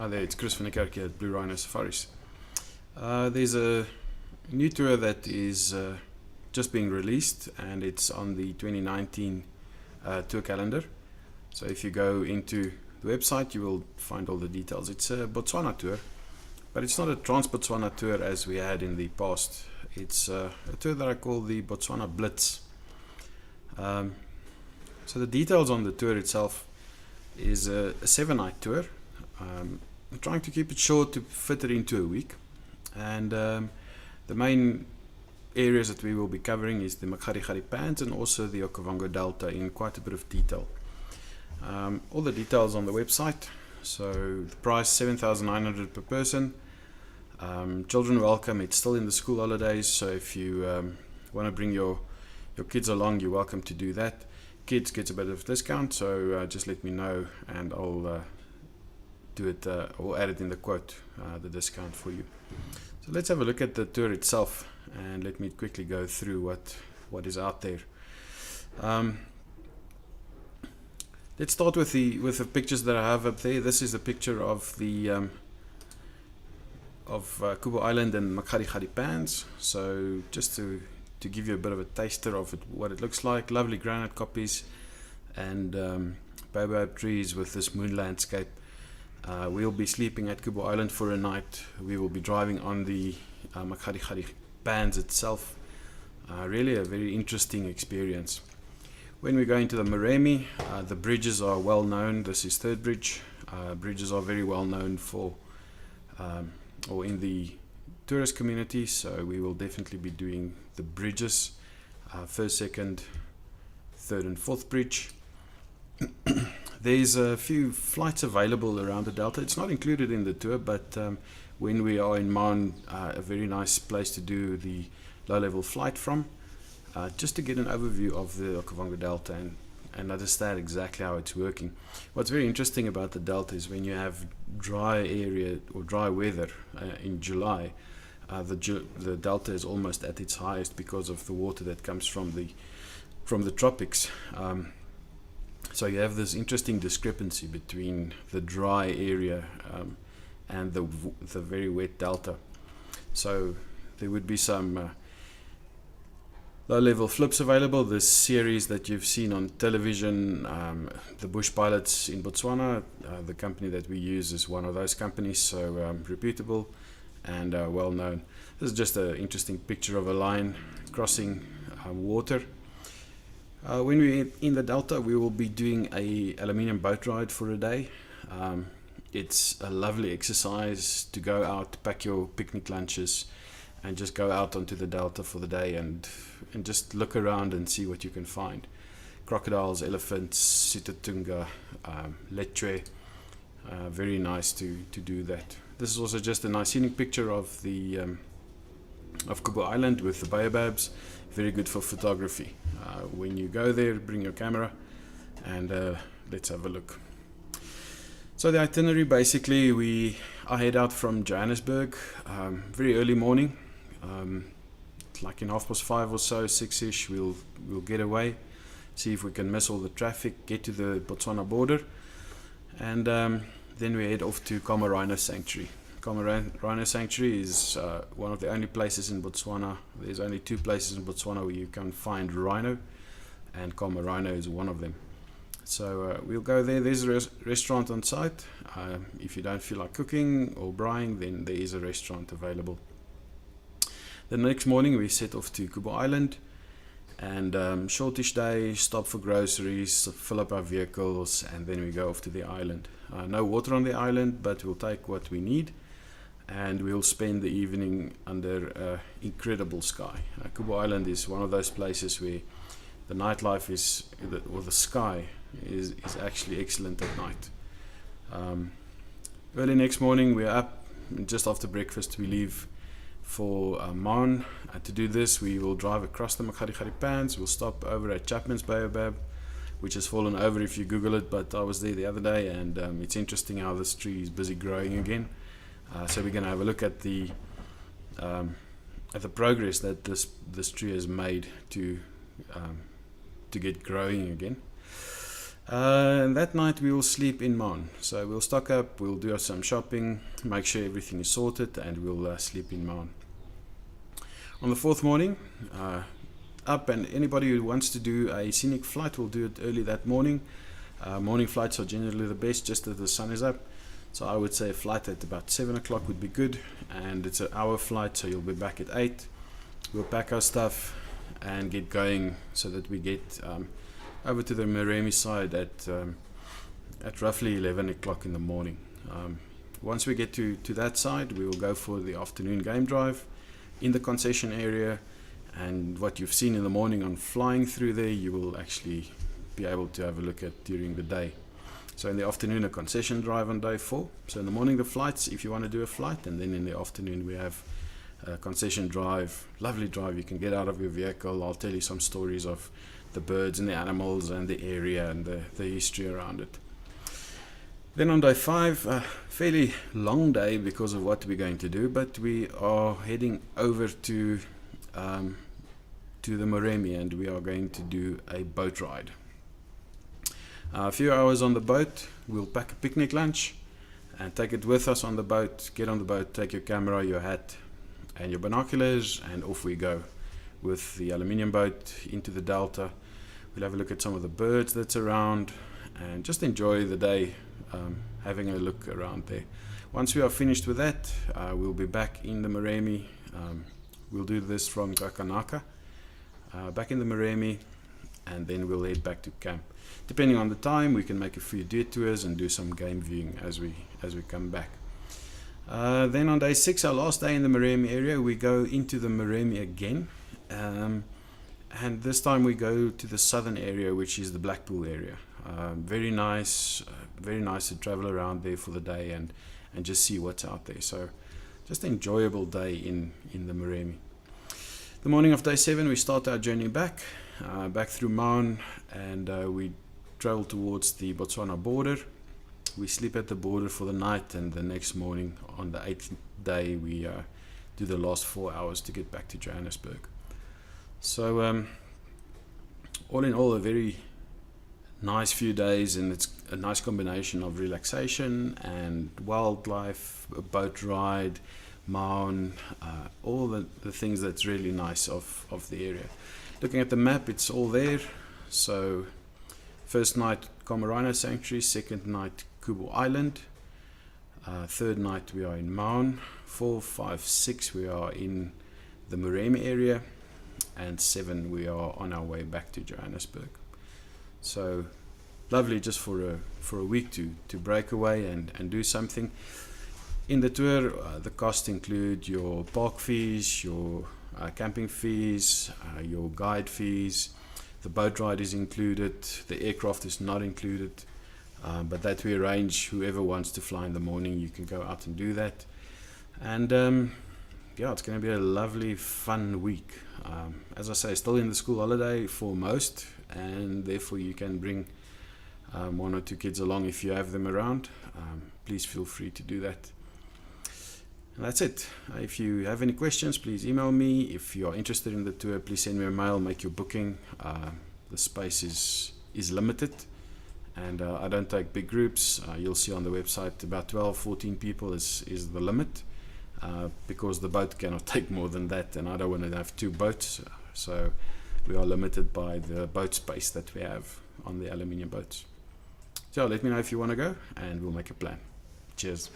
Hi there, it's Chris van der Kerk here at Blue Rhino Safaris. There's a new tour that is just being released, and it's on the 2019 tour calendar. So if you go into the website, you will find all the details. It's a Botswana tour, but it's not a Trans-Botswana tour as we had in the past. It's a tour that I call the Botswana Blitz. So the details on the tour itself is a 7-night tour. I'm trying to keep it short to fit it into a week, and the main areas that we will be covering is the Makgadikgadi Pans and also the Okavango Delta in quite a bit of detail. All the details on the website. So the price 7,900 per person. Children welcome. It's still in the school holidays, so if you want to bring your kids along, you're welcome to do that. Kids gets a bit of discount, so just let me know and I'll do it or add it in the quote, the discount for you. So let's have a look at the tour itself, and let me quickly go through what is out there. Let's start with the pictures that I have up there. This is a picture of the Kubo Island and Makgadikgadi Pans. So just to give you a bit of a taster of it, what it looks like. Lovely granite koppies and baobab trees with this moon landscape. We'll be sleeping at Kubo Island for a night. We will be driving on the Makgadikgadi Pans itself. Really a very interesting experience. When we go into the Moremi, the bridges are well known. This is Third Bridge. Bridges are very well known for or in the tourist community, so we will definitely be doing the bridges, first, second, third and fourth bridge. There's a few flights available around the Delta. It's not included in the tour, but when we are in Maun, a very nice place to do the low-level flight from, just to get an overview of the Okavango Delta and understand exactly how it's working. What's very interesting about the Delta is when you have dry area or dry weather in July, the Delta is almost at its highest because of the water that comes from the tropics. So you have this interesting discrepancy between the dry area and the very wet Delta. So there would be some low-level flips available. This series that you've seen on television, the Bush Pilots in Botswana, the company that we use is one of those companies, so reputable and well known. This is just an interesting picture of a line crossing water. When we're in the Delta, we will be doing a aluminium boat ride for a day. It's a lovely exercise to go out, pack your picnic lunches and just go out onto the Delta for the day and just look around and see what you can find. Crocodiles, elephants, sitatunga, lechwe. Very nice to do that. This is also just a nice scenic picture of the of Kubo Island with the baobabs. Very good for photography. When you go there, bring your camera and let's have a look. So the itinerary, basically I head out from Johannesburg very early morning, like in 5:30 or so, 6ish. We'll get away, see if we can miss all the traffic, get to the Botswana border, and then we head off to Kama Rhino Sanctuary. Kama Rhino Sanctuary is one of the only places in Botswana. There's only 2 places in Botswana where you can find rhino, and Kama Rhino is one of them. So we'll go there. There's a restaurant on site. If you don't feel like cooking or braaiing, then there is a restaurant available. The next morning we set off to Kubo Island, and shortish day, stop for groceries, fill up our vehicles, and then we go off to the island. No water on the island, but we'll take what we need, and we'll spend the evening under incredible sky. Kubo Island is one of those places where the nightlife or the sky is actually excellent at night. Early next morning we're up, and just after breakfast we leave for Maun. To do this, we will drive across the Makgadikgadi Pans. We'll stop over at Chapman's Baobab, which has fallen over if you Google it, but I was there the other day, and it's interesting how this tree is busy growing again. So we're going to have a look at the progress that this tree has made to get growing again. And that night we will sleep in Maun. So we'll stock up, we'll do some shopping, make sure everything is sorted, and we'll sleep in Maun. On the fourth morning, up, and anybody who wants to do a scenic flight will do it early that morning. Morning flights are generally the best, just as the sun is up. So I would say a flight at about 7 o'clock would be good, and it's an hour flight, so you'll be back at 8. We'll pack our stuff and get going so that we get over to the Moremi side at roughly 11 o'clock in the morning. Once we get to that side, we will go for the afternoon game drive in the concession area, and what you've seen in the morning on flying through there, you will actually be able to have a look at during the day. So in the afternoon, a concession drive on day 4. So in the morning, the flights, if you want to do a flight, and then in the afternoon, we have a concession drive, lovely drive. You can get out of your vehicle. I'll tell you some stories of the birds and the animals and the area and the history around it. Then on day 5, a fairly long day because of what we're going to do, but we are heading over to the Moremi, and we are going to do a boat ride. A few hours on the boat, we'll pack a picnic lunch and take it with us on the boat. Get on the boat, take your camera, your hat and your binoculars, and off we go with the aluminium boat into the delta. We'll have a look at some of the birds that's around and just enjoy the day, having a look around there. Once we are finished with that, we'll be back in the Moremi. We'll do this from Kakanaka, back in the Moremi, and then we'll head back to camp. Depending on the time, we can make a few detours and do some game viewing as we come back. Then on day 6, our last day in the Moremi area, we go into the Moremi again, and this time we go to the southern area, which is the Blackpool area. Very nice to travel around there for the day and just see what's out there. So just an enjoyable day in the Moremi. The morning of day 7, we start our journey back through Maun, and we travel towards the Botswana border. We sleep at the border for the night, and the next morning on the 8th day we do the last 4 hours to get back to Johannesburg. So all in all, a very nice few days, and it's a nice combination of relaxation and wildlife, a boat ride, Maun, all the things that's really nice of the area. Looking at the map, it's all there. So first night Kamarino Sanctuary, second night Kubu Island, third night we are in Maun, 4, 5, 6 we are in the Moremi area, and 7 we are on our way back to Johannesburg. So lovely just for a week to break away and do something. In the tour, the costs include your park fees, your camping fees, your guide fees. The boat ride is included. The aircraft is not included, but that we arrange. Whoever wants to fly in the morning, you can go out and do that. And yeah, it's going to be a lovely, fun week. As I say, still in the school holiday for most, and therefore you can bring 1 or 2 kids along if you have them around. Please feel free to do that. And that's it. If you have any questions, please email me. If you are interested in the tour, please send me a mail, make your booking. The space is limited, and I don't take big groups. You'll see on the website about 12, 14 people is the limit, because the boat cannot take more than that, and I don't want to have 2 boats. So we are limited by the boat space that we have on the aluminium boats. So let me know if you want to go, and we'll make a plan. Cheers.